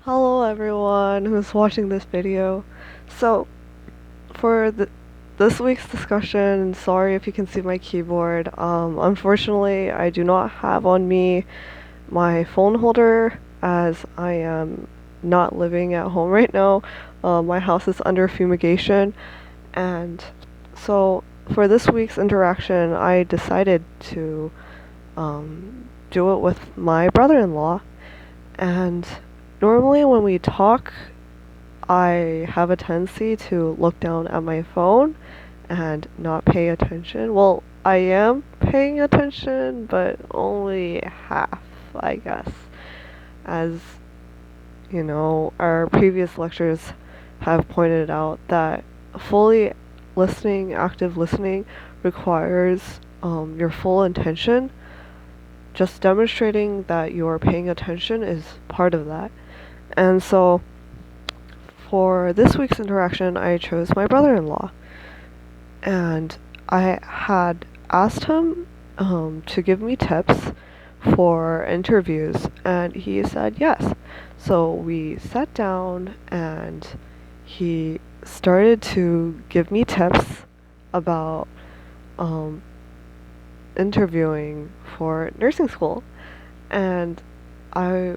Hello everyone who's watching this video. So, for this week's discussion, sorry if you can see my keyboard. Unfortunately, I do not have on me my phone holder as I am not living at home right now. My house is under fumigation, and so for this week's interaction, I decided to do it with my brother-in-law. And normally when we talk, I have a tendency to look down at my phone and not pay attention. Well, I am paying attention, but only half, I guess. As you know, our previous lectures have pointed out that fully listening, active listening, requires your full attention. Just demonstrating that you're paying attention is part of that. And so, for this week's interaction, I chose my brother-in-law. And I had asked him to give me tips for interviews, and he said yes. So we sat down, and he started to give me tips about interviewing for nursing school. And I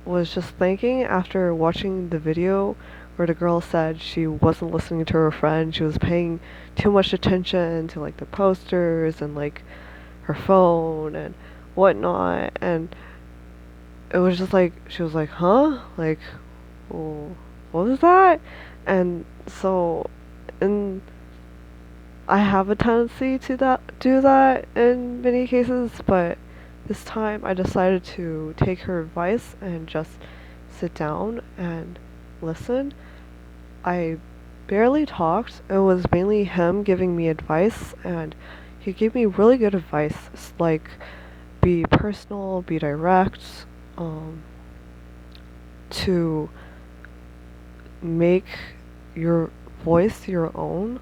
was just thinking after watching the video where the girl said she wasn't listening to her friend, she was paying too much attention to like the posters and like her phone and whatnot, and it was just like she was like, huh? Like, well, what was that? And so, and I have a tendency to do that in many cases, but this time I decided to take her advice and just sit down and listen. I barely talked. It was mainly him giving me advice, and he gave me really good advice, like be personal, be direct, to make your voice your own,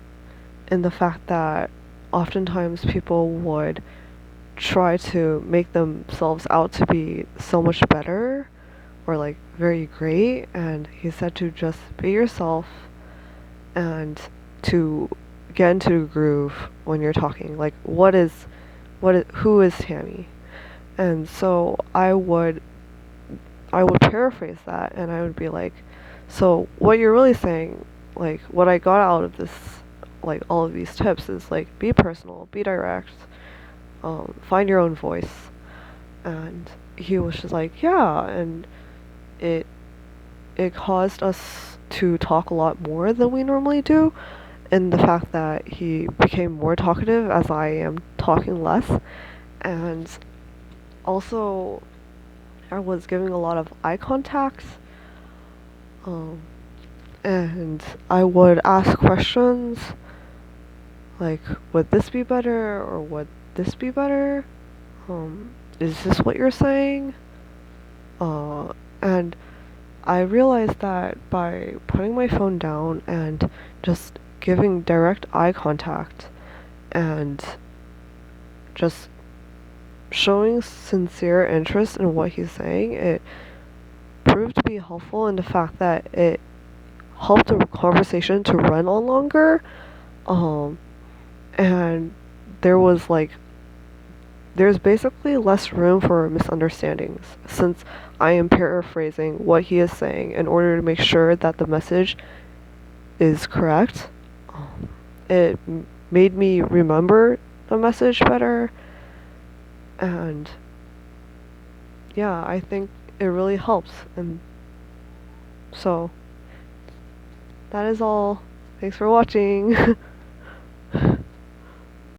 and the fact that oftentimes people would try to make themselves out to be so much better or like very great, and he said to just be yourself and to get into the groove when you're talking, like who is Tammy. And so I would paraphrase that, and I would be like, so what you're really saying, like what I got out of this, like all of these tips, is like be personal, be direct, find your own voice. And he was just like, yeah, and it it caused us to talk a lot more than we normally do, and the fact that he became more talkative as I am talking less. And also I was giving a lot of eye contact, um, and I would ask questions like, would this be better, or would this be better? Is this what you're saying? And I realized that by putting my phone down and just giving direct eye contact and just showing sincere interest in what he's saying, it proved to be helpful in the fact that it helped the conversation to run on longer. And there was like there's basically less room for misunderstandings since I am paraphrasing what he is saying in order to make sure that the message is correct. It made me remember the message better, and yeah, I think it really helps. And so that is all. Thanks for watching.